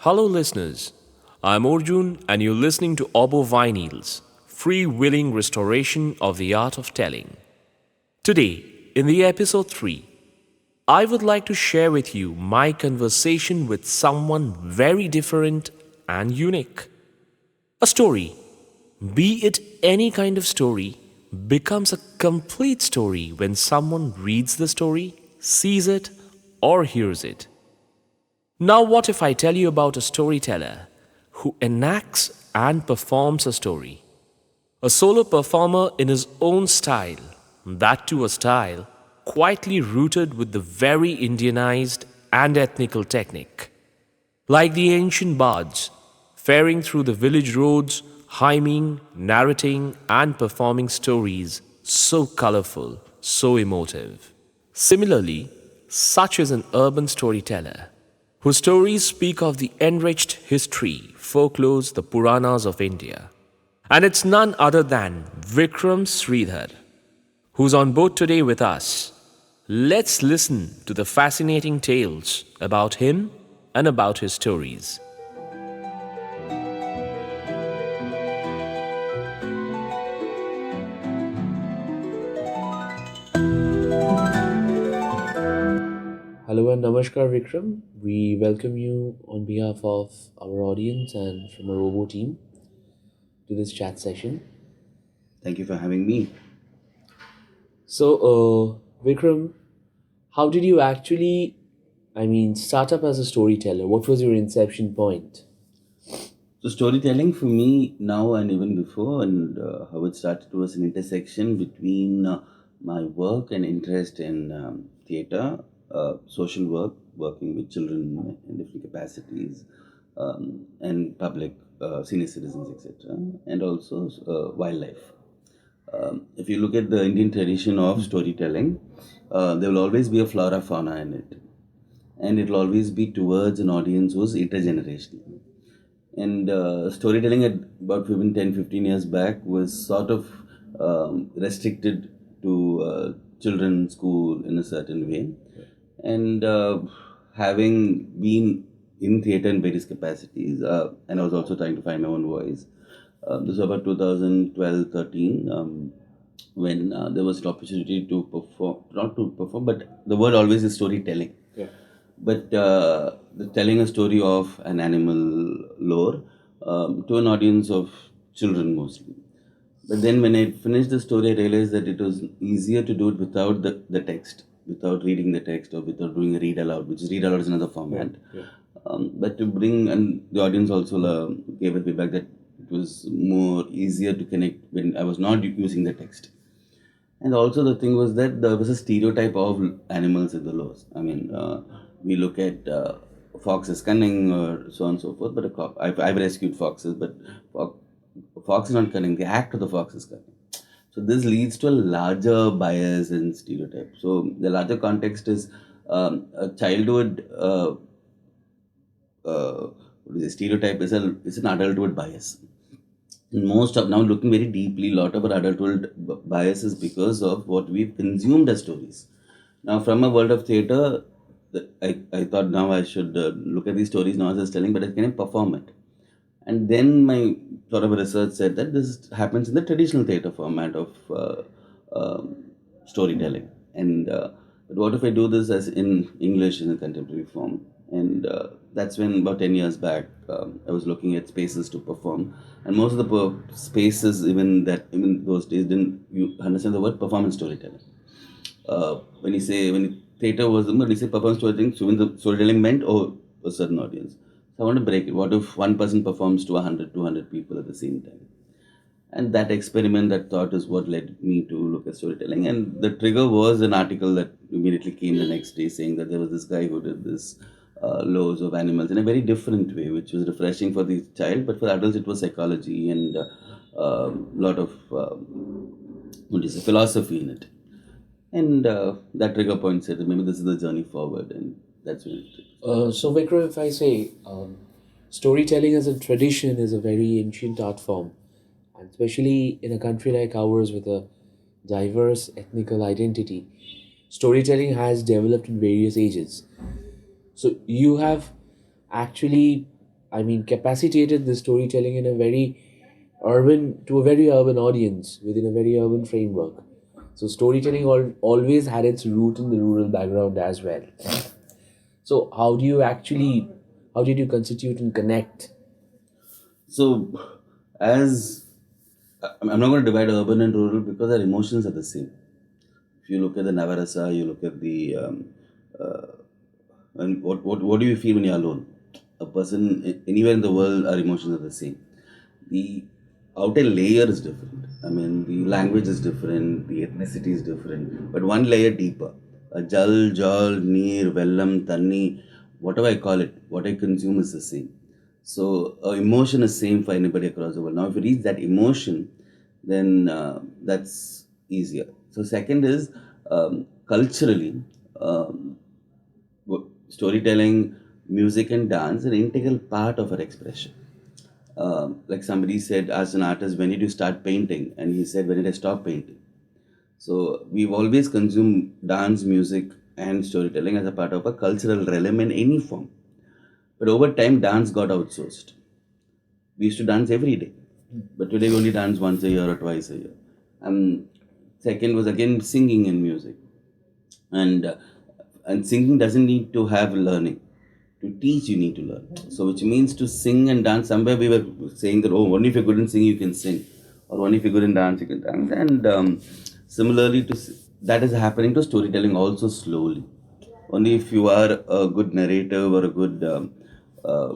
Hello, listeners. I'm Arjun, and you're listening to Obo Vinyls, free-willing restoration of the art of telling. Today, in the episode 3, I would like to share with you my conversation with someone very different and unique. A story, be it any kind of story, becomes a complete story when someone reads the story, sees it, or hears it. Now, what if I tell you about a storyteller who enacts and performs a story? A solo performer in his own style, that too a style quietly rooted with the very Indianized and ethnical technique. Like the ancient bards, faring through the village roads, hymning, narrating, and performing stories so colorful, so emotive. Similarly, such is an urban storyteller whose stories speak of the enriched history, folklores, the Puranas of India. And it's none other than Vikram Sridhar, who's on board today with us. Let's listen to the fascinating tales about him and about his stories. Hello and Namaskar Vikram. We welcome you on behalf of our audience and from our Robo team to this chat session. Thank you for having me. Vikram, how did you actually, start up as a storyteller? What was your inception point? So, storytelling for me now and even before, and how it started was an intersection between my work and interest in theatre, social work, working with children in different capacities, and public senior citizens, etc., and also wildlife. If you look at the Indian tradition of storytelling, there will always be a flora fauna in it, and it will always be towards an audience who's intergenerational. And storytelling at about 15 years back was sort of restricted to children's school in a certain way. And having been in theatre in various capacities, and I was also trying to find my own voice. This was about 2012, 13, when there was an opportunity to perform, not to perform, but the word always is storytelling, but telling a story of an animal lore to an audience of children mostly. But then when I finished the story, I realized that it was easier to do it without the text, without reading the text or without doing a read aloud, which is read aloud is another format. But to bring, and the audience also gave it feedback that it was more easier to connect when I was not using the text. And also the thing was that there was a stereotype of animals in the laws. I mean, we look at fox as cunning or so on and so forth, but I've rescued foxes, but fox is not cunning. The act of the fox is cunning. So this leads to a larger bias and stereotype. So the larger context is a childhood what is a stereotype is an adulthood bias. Most of now looking very deeply, a lot of our adulthood bias is because of what we've consumed as stories. Now, from a world of theatre, I thought now I should look at these stories not as telling, but as kind of perform it. And then my sort of research said that this happens in the traditional theatre format of storytelling. And but what if I do this as in English in a contemporary form? And that's when about 10 years back I was looking at spaces to perform, and most of the spaces even those days didn't you understand the word performance storytelling. When theater was when you say performance storytelling, so when the storytelling meant a certain audience. So I want to break it. What if one person performs to 100, 200 people at the same time? And that experiment, that thought is what led me to look at storytelling. And the trigger was an article that immediately came the next day saying that there was this guy who did this laws of animals in a very different way, which was refreshing for the child, but for adults it was psychology and a lot of what do you say, philosophy in it. And that trigger point said that maybe this is the journey forward, and that's when it. So, Vikram, if I say storytelling as a tradition is a very ancient art form, and especially in a country like ours with a diverse ethnical identity, storytelling has developed in various ages. So, you have actually capacitated the storytelling in a very to a very urban audience within a very urban framework. So storytelling always had its root in the rural background as well. So how did you constitute and connect? So, as I'm not going to divide urban and rural because our emotions are the same. If you look at the Navarasa, you look at the uh, and what do you feel when you're alone? A person anywhere in the world, our emotions are the same. The outer layer is different. I mean, the language is different, the ethnicity is different, but one layer deeper. A jal, neer, vellam, tanni, whatever I call it, what I consume is the same. So, emotion is same for anybody across the world. Now, if you reach that emotion, then that's easier. So, second is culturally. Storytelling, music, and dance are an integral part of our expression. Like somebody said, as an artist, when did you start painting? And he said, when did I stop painting? So we've always consumed dance, music, and storytelling as a part of a cultural realm in any form. But over time, dance got outsourced. We used to dance every day, but today we only dance once a year or twice a year. Um, Second was again singing and music, and uh, and singing doesn't need to have learning. To teach, you need to learn. So, which means to sing and dance. Somewhere we were saying that, oh, only if you're good in singing, you can sing, or only if you're good in dance, you can dance. And similarly, that is happening to storytelling also slowly. Only if you are a good narrative or a good, uh,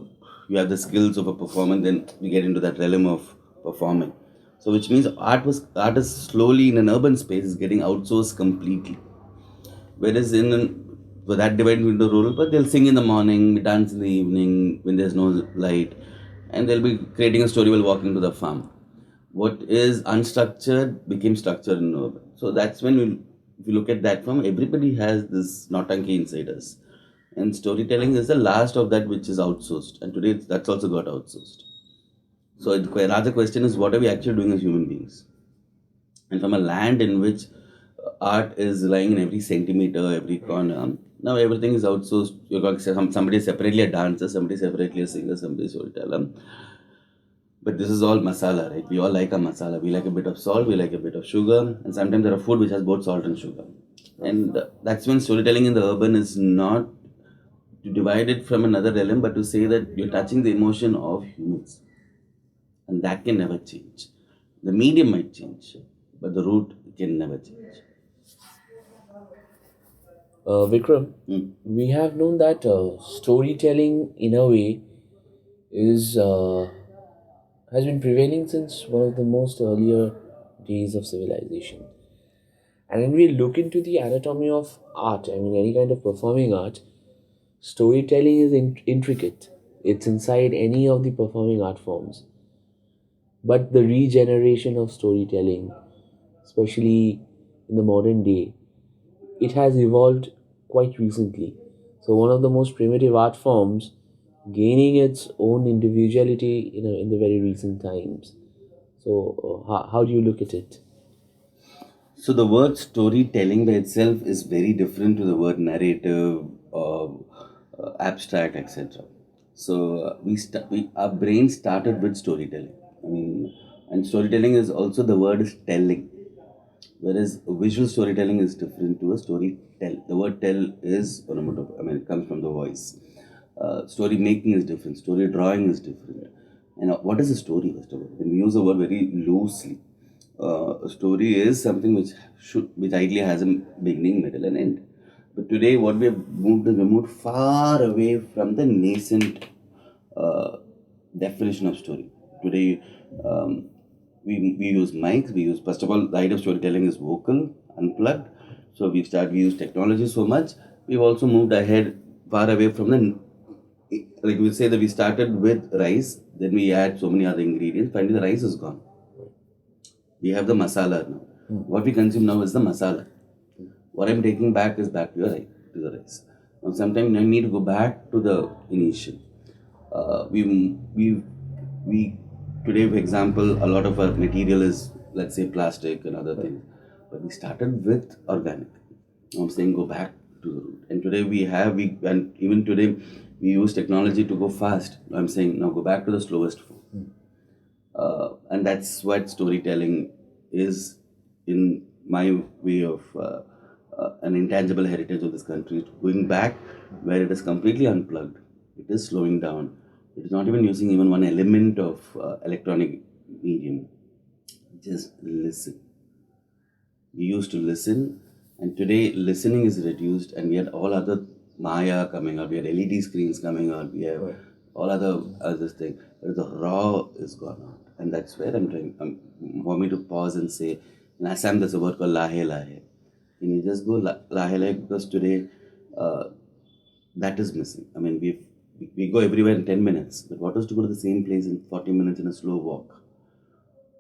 you have the skills of a performer, then we get into that realm of performing. So, which means art is slowly in an urban space is getting outsourced completely. Whereas so that divided into rural, but they'll sing in the morning, dance in the evening when there's no light, and they'll be creating a story while walking to the farm. What is unstructured became structured in urban. So that's when if you look at that from, everybody has this Nautanki inside us. And storytelling is the last of that which is outsourced. And today that's also got outsourced. So the larger question is, what are we actually doing as human beings? And from a land in which art is lying in every centimeter, every corner, now everything is outsourced. You got somebody separately a dancer, somebody separately a singer, somebody a storyteller. But this is all masala, right? We all like a masala. We like a bit of salt, we like a bit of sugar, and sometimes there are food which has both salt and sugar. And that's when storytelling in the urban is not to divide it from another realm, but to say that you're touching the emotion of humans, and that can never change. The medium might change, but the root can never change. Vikram, Mm. we have known that storytelling, in a way, is has been prevailing since one of the most earlier days of civilization. And when we look into the anatomy of art, any kind of performing art, storytelling is intricate. It's inside any of the performing art forms. But the regeneration of storytelling, especially in the modern day, it has evolved quite recently. So, one of the most primitive art forms gaining its own individuality in the very recent times. So, how do you look at it? So the word storytelling by itself is very different to the word narrative or abstract, etc. So our brain started with storytelling. I mean, and storytelling is also the word is telling, whereas visual storytelling is different to a story tell. The word tell is onomatopoeia. I mean, it comes from the voice. Story making is different. Story drawing is different. And what is a story, first of all? When we use the word very loosely, a story is something which ideally has a beginning, middle, and end. But today, what we have moved is we moved far away from the nascent uh, definition of story. Today, we use mics. We use, first of all, the idea of storytelling is vocal, unplugged. So we use technology so much. We've also moved ahead far away from the, like we say that we started with rice, then we add so many other ingredients. Finally, the rice is gone. We have the masala now. What we consume now is the masala. What I'm taking back is back to the rice. Now, sometimes I need to go back to the initial. We today, for example, a lot of our material is, let's say, plastic and other things, but we started with organic. I'm saying go back to the root. And today and even today, We use technology to go fast. I'm saying now go back to the slowest form. And that's what storytelling is in my way of an intangible heritage of this country. Going back where it is completely unplugged, it is slowing down. It is not even using even one element of electronic medium. Just listen. We used to listen, and today listening is reduced, and we had all other Maya coming out. We had LED screens coming out. We have all other thing. But the raw is gone out, and that's where I'm trying. For me to pause and say, in Assam, there's a word called lahe lahe. Can you just go lahe lahe, because today uh, that is missing. I mean, we go everywhere in 10 minutes, but what is to go to the same place in 40 minutes in a slow walk?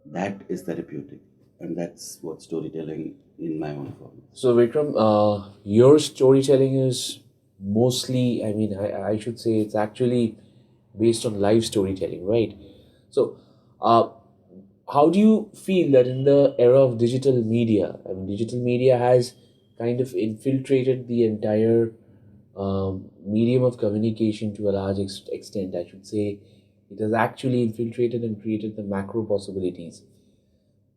That is therapeutic, and that's what storytelling in my own form. So, Vikram, your storytelling is mostly, I mean, I should say it's actually based on live storytelling, right? So, uh, how do you feel that in the era of digital media, I mean, digital media has kind of infiltrated the entire medium of communication to a large extent, I should say. It has actually infiltrated and created the macro possibilities.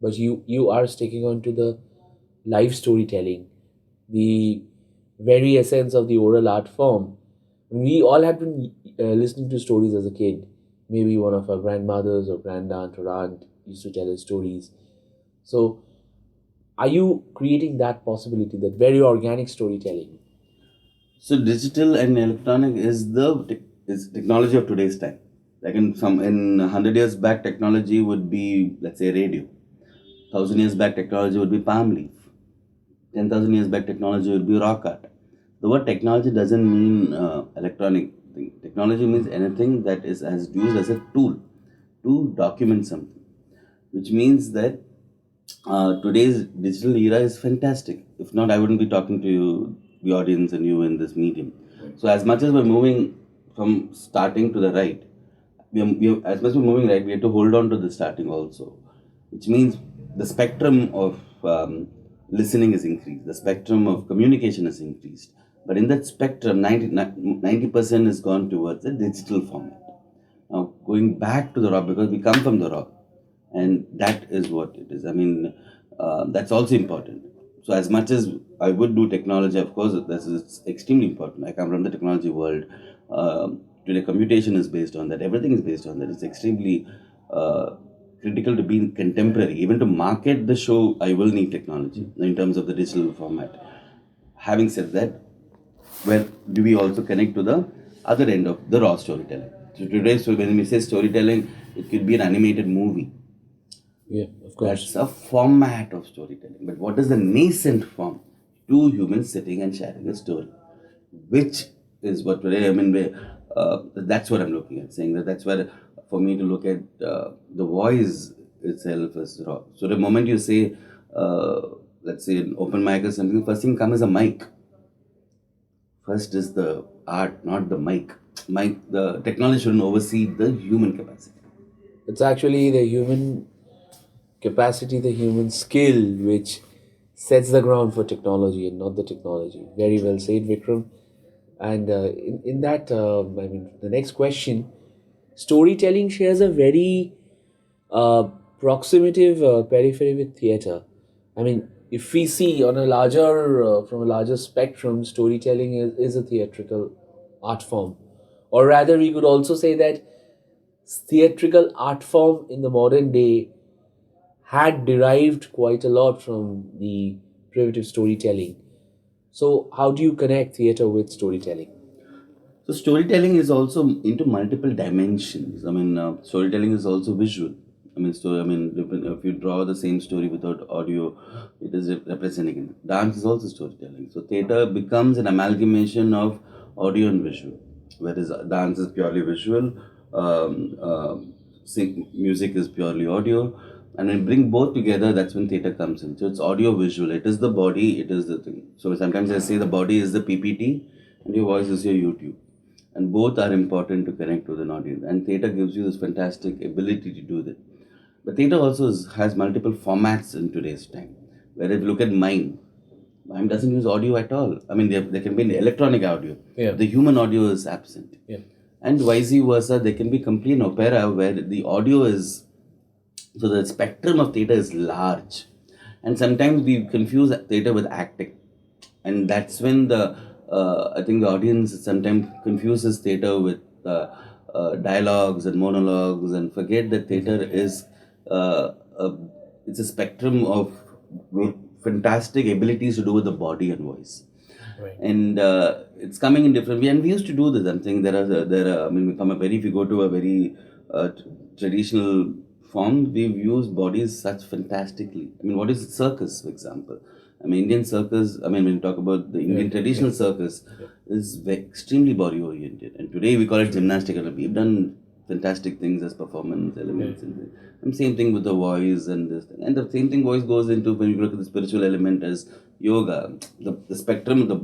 But you are sticking on to the live storytelling, the very essence of the oral art form. We all have been listening to stories as a kid. Maybe one of our grandmothers or grandaunt or aunt used to tell us stories. So, are you creating that possibility, that very organic storytelling? So digital and electronic is is technology of today's time. Like in 100 years back, technology would be, let's say, radio. 1,000 years back, technology would be palm leaf. 10,000 years back, technology would be rock art. The word technology doesn't mean electronic thing. Technology means anything that is as used as a tool to document something, which means that today's digital era is fantastic. If not, I wouldn't be talking to you, the audience, and you in this medium. So, as much as we're moving from starting to the right, as much as we're moving right, we have to hold on to the starting also, which means the spectrum of listening is increased, the spectrum of communication is increased. But in that spectrum, 90% is gone towards the digital format. Now, going back to the raw, because we come from the raw, and that is what it is. I mean, that's also important. So, as much as I would do technology, of course, this is extremely important. I come from the technology world. Today, commutation is based on that. Everything is based on that. It's extremely critical to be contemporary. Even to market the show, I will need technology in terms of the digital format. Having said that, where do we also connect to the other end of the raw storytelling? So today, so when we say storytelling, it could be an animated movie. Yeah, of That's course. a format of storytelling. But what is the nascent form? Two humans sitting and sharing a story, which is what today, I mean, that's what I'm looking at, saying that that's where for me to look at the voice itself as raw. So the moment you say, uh, let's say, an open mic or something, the first thing comes is a mic. First is the art, not the mic. The technology shouldn't oversee the human capacity. It's actually the human capacity, the human skill, which sets the ground for technology and not the technology. Very well said, Vikram. And in that, I mean, the next question, storytelling shares a very uh, proximative periphery with theater. I mean, if we see on a larger, from a larger spectrum, storytelling is a theatrical art form. Or rather, we could also say that theatrical art form in the modern day had derived quite a lot from the primitive storytelling. So, how do you connect theater with storytelling? So storytelling is also into multiple dimensions. I mean, storytelling is also visual. I mean, if you draw the same story without audio, it is representing it. Dance is also storytelling. So theater becomes an amalgamation of audio and visual, whereas dance is purely visual, music is purely audio, and when you bring both together, that's when theater comes in. So it's audio visual. It is the body. It is the thing. So sometimes I say the body is the PPT, and your voice is your YouTube, and both are important to connect with an audience, and theater gives you this fantastic ability to do that. But theater also has multiple formats in today's time, where if you look at mime, Mime doesn't use audio at all. I mean, there can be electronic audio. Yeah. The human audio is absent. Yeah. And vice versa, there can be complete opera where the audio is, so the spectrum of theatre is large. And sometimes we confuse theatre with acting. And that's when I think the audience sometimes confuses theatre with dialogues and monologues and forget that theatre is, uh, a, it's a spectrum of fantastic abilities to do with the body and voice. Right. And it's coming in different way. And we used to do this. I'm saying I mean, from a very, if you go to a very traditional form, we've used bodies such fantastically. I mean, what is circus, for example? I mean, Indian circus, I mean, when you talk about the Indian traditional circus, is extremely body oriented. And today we call it gymnastic. And we've done fantastic things as performance elements. And same thing with the voice and this thing. And the same thing voice goes into when you look at the spiritual element as yoga. The spectrum the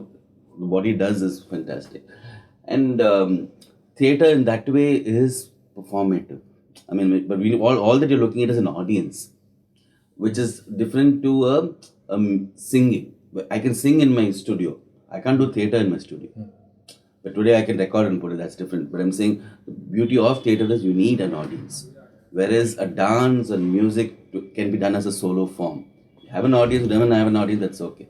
body does is fantastic. And theatre in that way is performative. I mean, but all that you're looking at is an audience, which is different to singing. I can sing in my studio. I can't do theatre in my studio. But today I can record and put it, that's different. But I'm saying the beauty of theatre is you need an audience. Whereas a dance and music can be done as a solo form. You have an audience, you don't have an audience, that's okay.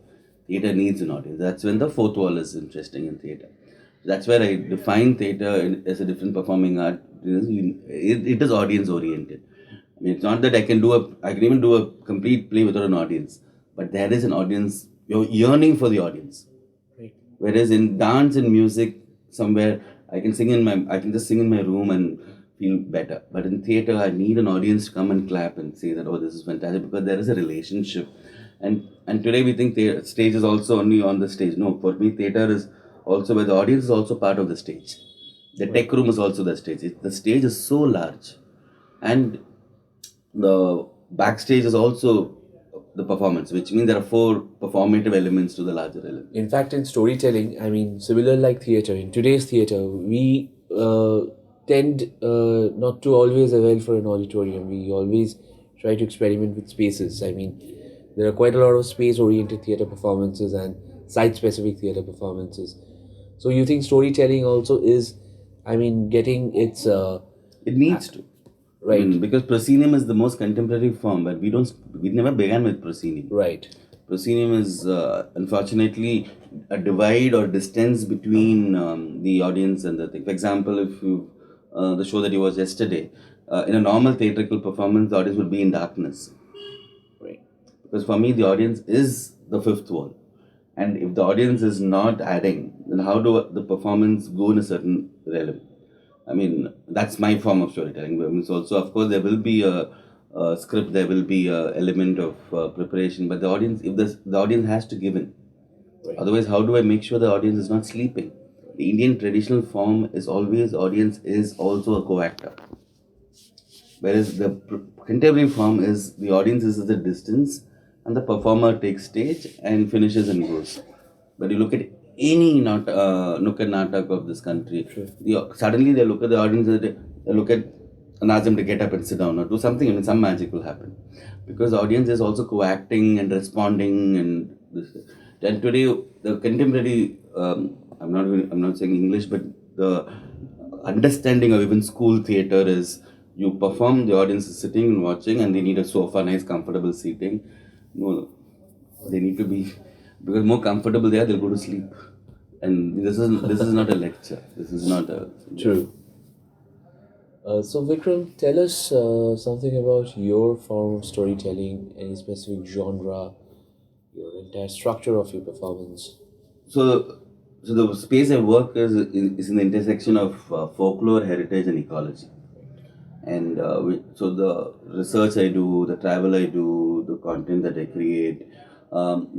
Theatre needs an audience. That's when the fourth wall is interesting in theatre. That's where I define theatre as a different performing art. It is audience oriented. I mean, it's not that I can even do a complete play without an audience. But there is an audience, you're yearning for the audience. Right. Whereas in dance and music, somewhere I can just sing in my room and feel better. But in theatre, I need an audience to come and clap and say that, oh, this is fantastic, because there is a relationship. And today we think stage is also only on the stage. No, for me, theatre is also where the audience is also part of the stage. The tech room is also the stage. The stage is so large. And the backstage is also the performance, which means there are four performative elements to the larger element. In fact, in storytelling, I mean, similar like theatre, in today's theatre, we tend not to always avail for an auditorium. We always try to experiment with spaces. I mean, there are quite a lot of space-oriented theatre performances and site-specific theatre performances. So you think storytelling also is, I mean, getting its... It needs to. Right. Because proscenium is the most contemporary form, but we never began with proscenium. Right. Proscenium is unfortunately a divide or distance between the audience and the thing. For example, if you the show that you watched yesterday, in a normal theatrical performance, the audience would be in darkness. Right. Because for me, the audience is the fifth wall, and if the audience is not adding, then how do the performance go in a certain realm? I mean, that's my form of storytelling. I mean, so also, of course, there will be a script, there will be an element of preparation, but the audience, if the audience has to give in. Right. Otherwise, how do I make sure the audience is not sleeping? The Indian traditional form is always audience is also a co-actor. Whereas the contemporary form is the audience is at the distance and the performer takes stage and finishes and goes. But you look at any Nukkad Natak of this country, suddenly they look at the audience, they look at and ask them to get up and sit down or do something, and some magic will happen. Because the audience is also co-acting and responding and this. And today, the contemporary, I'm not saying English, but the understanding of even school theatre is you perform, the audience is sitting and watching, and they need a sofa, nice, comfortable seating. No, they need to be, because more comfortable they are, they'll go to sleep. And this is not a lecture. This is not a... True. So Vikram, tell us something about your form of storytelling, any specific genre, your entire structure of your performance. So the space I work is in the intersection of folklore, heritage, and ecology. And so the research I do, the travel I do, the content that I create,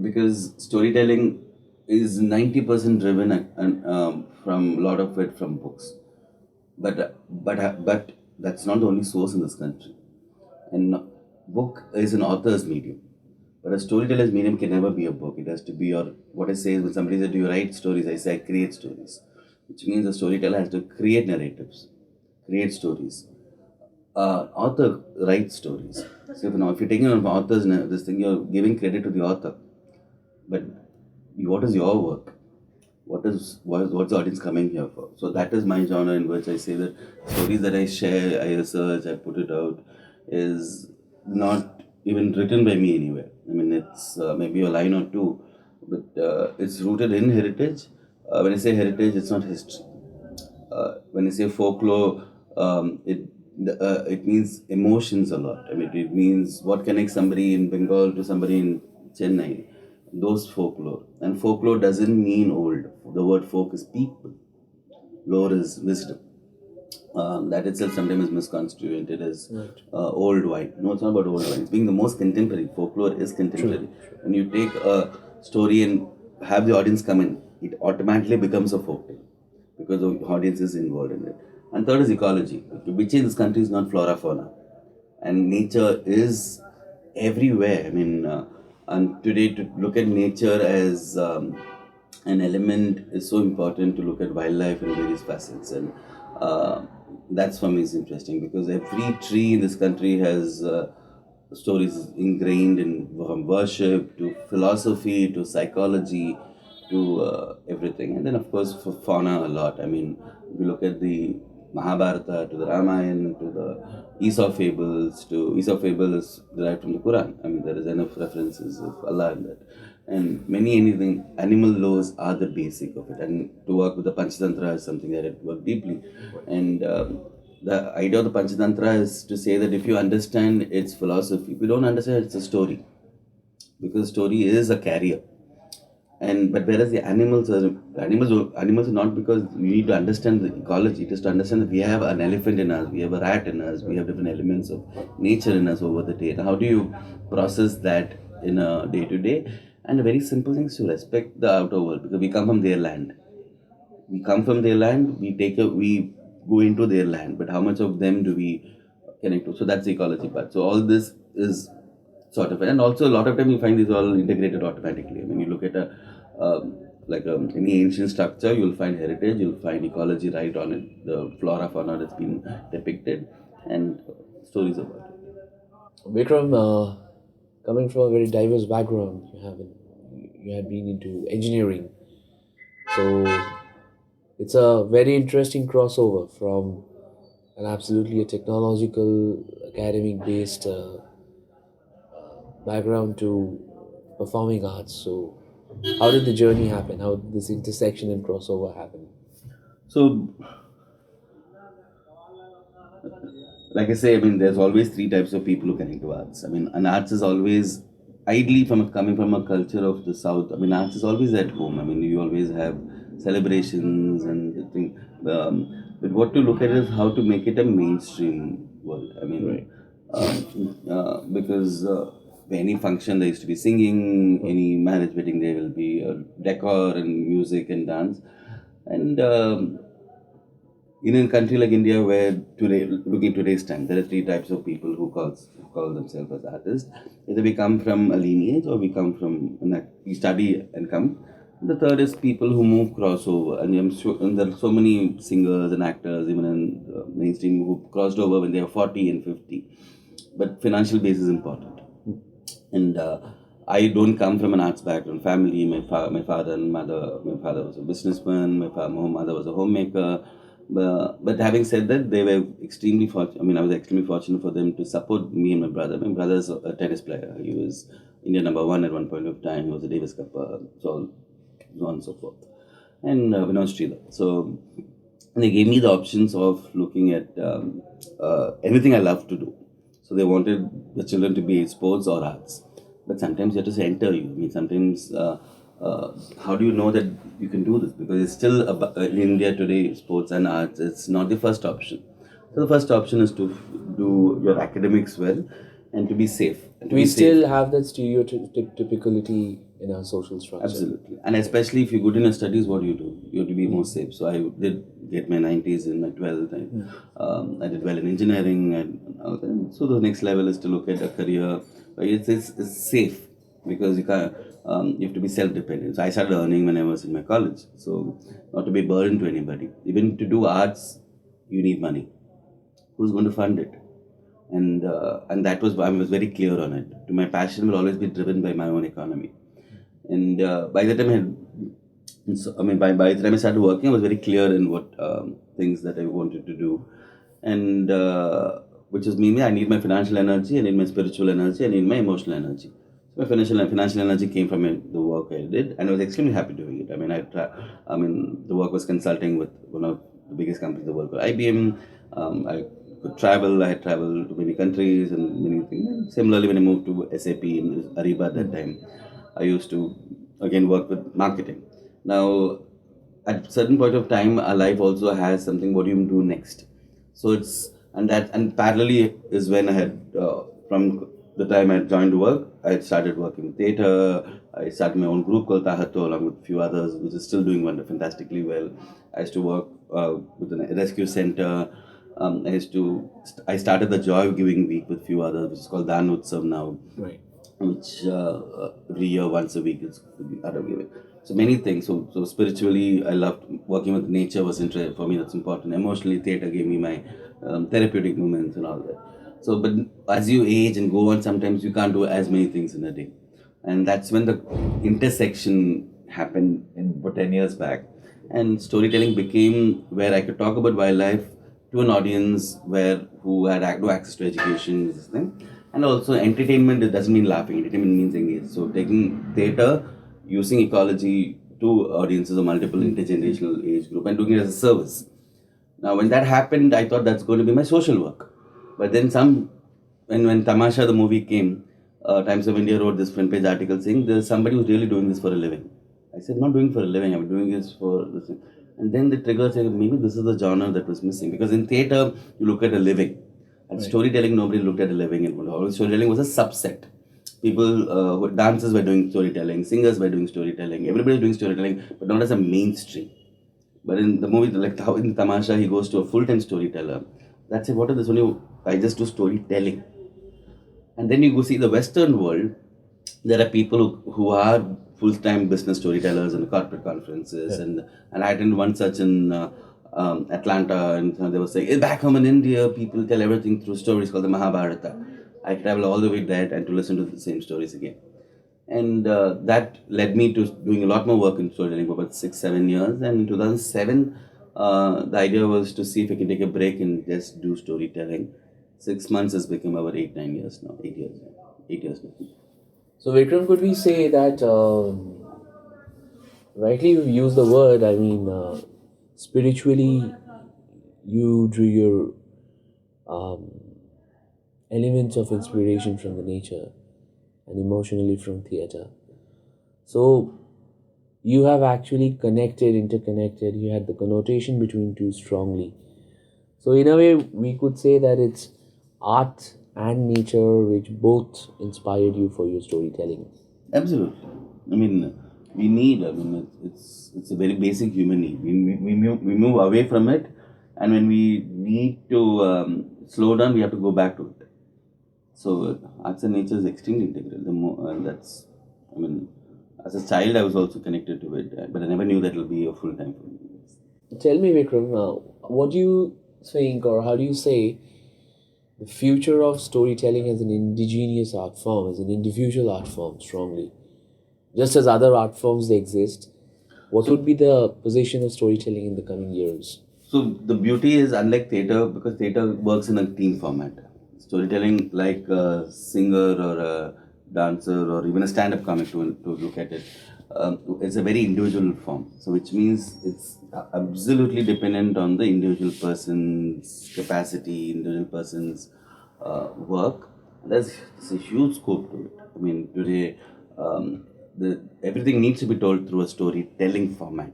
because storytelling is 90% driven from a lot of it from books. But that's not the only source in this country. And book is an author's medium. But a storyteller's medium can never be a book. It has to be what I say is when somebody says, do you write stories? I say, I create stories. Which means a storyteller has to create narratives, create stories. Author writes stories. So if you're taking an author's this thing, you're giving credit to the author. But what is your work? What's the audience coming here for? So that is my genre, in which I say that stories that I share, I research, I put it out, is not even written by me anywhere. I mean, it's maybe a line or two, but it's rooted in heritage. When I say heritage, it's not history. When I say folklore, it means emotions a lot. I mean, it means what connects somebody in Bengal to somebody in Chennai. Those folklore, and folklore doesn't mean old. The word folk is people. Lore is wisdom. That itself sometimes is misconstituted as old wine. No, it's not about old wine. It's being the most contemporary. Folklore is contemporary. When you take a story and have the audience come in, it automatically becomes a folk tale because the audience is involved in it. And third is ecology, which in this country is not flora fauna, and nature is everywhere. I mean, and today to look at nature as an element is so important, to look at wildlife in various facets, and that's for me is interesting, because every tree in this country has stories ingrained in, from worship to philosophy to psychology to everything. And then, of course, for fauna, a lot. I mean, if you look at the Mahabharata to the Ramayana to the Aesop fable is derived from the Quran. I mean, there is enough references of Allah in that. And many anything animal laws are the basic of it. And to work with the Panchatantra is something that I work deeply. And the idea of the Panchatantra is to say that if you understand its philosophy, if you don't understand, it's a story, because story is a carrier. And but whereas the animals are not, because you need to understand the ecology. It is to understand that we have an elephant in us, we have a rat in us, we have different elements of nature in us over the day. And how do you process that in a day to day? And a very simple thing is to respect the outer world, because we come from their land. We come from their land. We go into their land. But how much of them do we connect to? So that's the ecology part. So all this is sort of, and also a lot of time you find these all integrated automatically. I mean, you look at a any ancient structure, you'll find heritage, you'll find ecology right on it, the flora fauna that's been depicted, and stories about it. Vikram, coming from a very diverse background, you have been into engineering, so it's a very interesting crossover from an absolutely a technological, academic based background to performing arts. So, how did the journey happen? How did this intersection and crossover happen? So, like I say, I mean, there's always three types of people who connect to arts. I mean, and arts is always, ideally, coming from a culture of the South. I mean, arts is always at home. I mean, you always have celebrations and the thing. But what to look at is how to make it a mainstream world. I mean, Right. because any function there used to be singing, any marriage wedding there will be decor and music and dance, and in a country like India, where today, looking today's time, there are three types of people who call themselves as artists. Either we come from a lineage, or we come from we study and come. The third is people who move crossover, and I'm sure, and there are so many singers and actors, even in mainstream, who crossed over when they were 40 and 50. But financial base is important, and I don't come from an arts background family. My father and mother, my father was a businessman, my mother was a homemaker. But having said that, they were extremely fortunate. I mean, I was extremely fortunate for them to support me and my brother. My brother's a tennis player. He was India number one at one point of time. He was a Davis Cup, so on and so forth. And Vinod Sridhar. So they gave me the options of looking at anything I love to do. So they wanted the children to be sports or arts. But sometimes you have to say enter you. I mean, sometimes how do you know that you can do this? Because it's still in India today, sports and arts, it's not the first option. So the first option is to do your academics well and to be safe. And to We be safe. still have that stereotypicality in our social structure. Absolutely. And especially if you're good in your studies, what do? You have to be more safe. So I did get my 90s in my 12th. I did well in engineering. And all that. So the next level is to look at a career where it's safe, because you have to be self-dependent. So I started earning when I was in my college. So not to be burdened to anybody. Even to do arts, you need money. Who's going to fund it? And that was, I was very clear on it. My passion will always be driven by my own economy. And by the time I had, so, I mean, by the time I started working, I was very clear in what things that I wanted to do, and which is meaning I need my financial energy, I need my spiritual energy, I need my emotional energy. So my financial energy came from the work I did, and I was extremely happy doing it. I mean, I mean, the work was consulting with one of the biggest companies in the world, called IBM. I could travel. I had traveled to many countries and many things. And similarly, when I moved to SAP in Ariba at that time, I used to again work with marketing. Now, at certain point of time, our life also has something. What do you do next? So it's and parallelly is when I had from the time I joined work, I started working with theatre. I started my own group called Tahato along with a few others, which is still doing fantastically well. I used to work with a rescue center. I started the Joy Giving Week with few others, which is called Dan Utsav now, Right. which every year once a week is out of given. So many things. So spiritually, I loved working with nature. Was interesting for me. That's important. Emotionally, theatre gave me my therapeutic moments and all that. So, but as you age and go on, sometimes you can't do as many things in a day, and that's when the intersection happened for 10 years back, and storytelling became where I could talk about wildlife to an audience where who had no access to education, this thing. And also entertainment, it doesn't mean laughing, entertainment means engage. So taking theatre, using ecology to audiences of multiple intergenerational age group and doing it as a service. Now when that happened, I thought that's going to be my social work. But then when Tamasha the movie came, Times of India wrote this front page article saying there's somebody who's really doing this for a living. I said, not doing for a living, I'm doing this for this thing. And then the trigger said, maybe this is the genre that was missing. Because in theatre, you look at a living. And storytelling, nobody looked at a living. And storytelling was a subset. People, dancers were doing storytelling, singers were doing storytelling, everybody was doing storytelling, but not as a mainstream. But in the movie, like how in Tamasha, he goes to a full-time storyteller. That's it. What is this? Only I just do storytelling. And then you go see the Western world. There are people who are full-time business storytellers and corporate conferences, and I attended one such in Atlanta, and they were saying, back home in India, people tell everything through stories called the Mahabharata. I travel all the way there and to listen to the same stories again. And that led me to doing a lot more work in storytelling for about 6, 7 years. And in 2007, the idea was to see if I can take a break and just do storytelling. 6 months has become about 8, 9 years now. 8 years now. 8 years now. So, Vikram, could we say that rightly you use the word, I mean, spiritually, you drew your um, elements of inspiration from the nature and emotionally from theatre. So, you have actually interconnected, you had the connotation between two strongly. So, in a way, we could say that it's art and nature which both inspired you for your storytelling. Absolutely. I mean, we need. I mean, it's a very basic human need. We move away from it, and when we need to slow down, we have to go back to it. So arts and nature is extremely integral. And that's. I mean, as a child, I was also connected to it, but I never knew that it'll be a full time for me. Tell me, Vikram, what do you think, or how do you say the future of storytelling as an indigenous art form, as an individual art form, strongly? Just as other art forms they exist, what would be the position of storytelling in the coming years? So the beauty is, unlike theater, because theater works in a team format. Storytelling, like a singer or a dancer or even a stand-up comic to look at it, it's a very individual form. So which means it's absolutely dependent on the individual person's capacity, individual person's work. There's a huge scope to it. I mean, today, everything needs to be told through a storytelling format.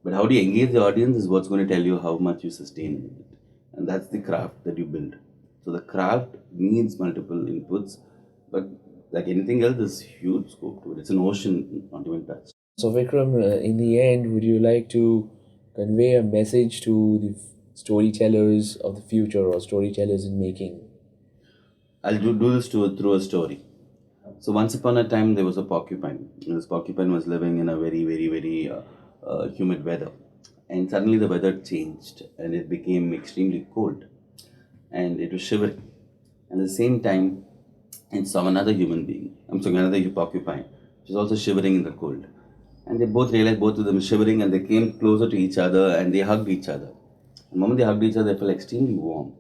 But how do you engage the audience is what's going to tell you how much you sustain it. And that's the craft that you build. So the craft needs multiple inputs, but like anything else, there's huge scope to it. It's an ocean, not even touch. So, Vikram, in the end, would you like to convey a message to the storytellers of the future or storytellers in making? I'll do this through a story. So once upon a time, there was a porcupine. And this porcupine was living in a very, very, very humid weather. And suddenly the weather changed and it became extremely cold. And it was shivering. And at the same time, it saw another human being. I'm sorry, another porcupine She's also shivering in the cold. And they both realized, both of them shivering, and they came closer to each other and they hugged each other. The moment they hugged each other, they felt extremely warm.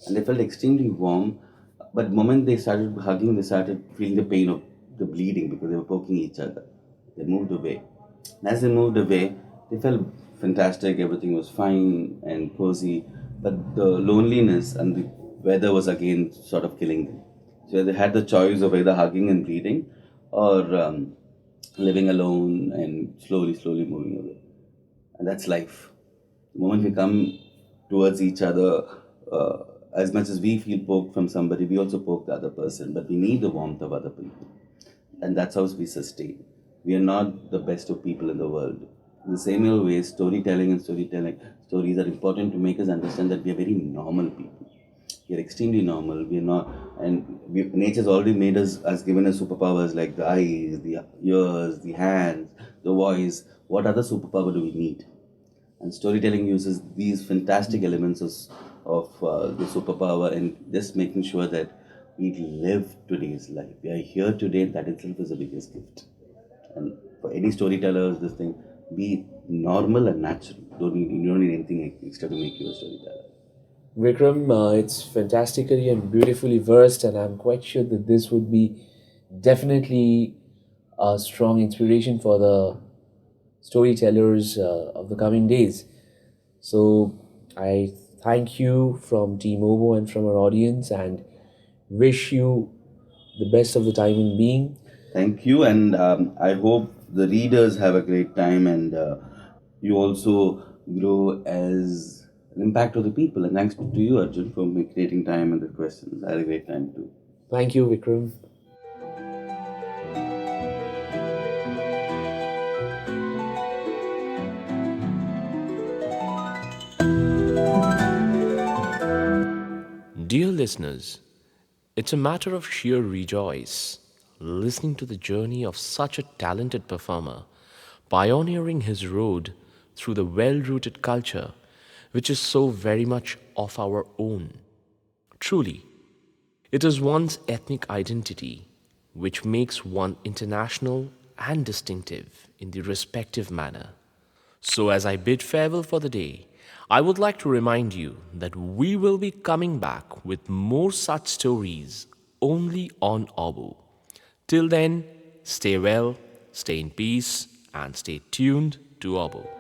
And they felt extremely warm. But the moment they started hugging, they started feeling the pain of the bleeding because they were poking each other. They moved away. And as they moved away, they felt fantastic. Everything was fine and cozy. But the loneliness and the weather was again sort of killing them. So they had the choice of either hugging and bleeding or living alone and slowly moving away. And that's life. The moment we come towards each other, as much as we feel poked from somebody, we also poke the other person. But we need the warmth of other people, and that's how we sustain. We are not the best of people in the world. In the same way, storytelling stories are important to make us understand that we are very normal people. We are extremely normal. We are not, and nature's already made us, has given us superpowers like the eyes, the ears, the hands, the voice. What other superpower do we need? And storytelling uses these fantastic elements of the superpower and just making sure that we live today's life. We are here today, that itself is the biggest gift. And for any storytellers, this thing, be normal and natural. You don't need anything extra to make you a storyteller. Vikram, it's fantastically and beautifully versed, and I'm quite sure that this would be definitely a strong inspiration for the storytellers of the coming days. So I thank you from Team Ovo and from our audience and wish you the best of the time in being. Thank you, and I hope the readers have a great time, and you also grow as an impact of the people. And thanks to you, Arjun, for creating time and the questions. I had a great time too. Thank you, Vikram. Dear listeners, it's a matter of sheer rejoice listening to the journey of such a talented performer, pioneering his road through the well rooted culture which is so very much of our own. Truly, it is one's ethnic identity which makes one international and distinctive in the respective manner. So, as I bid farewell for the day, I would like to remind you that we will be coming back with more such stories only on Obu. Till then, stay well, stay in peace, and stay tuned to Obu.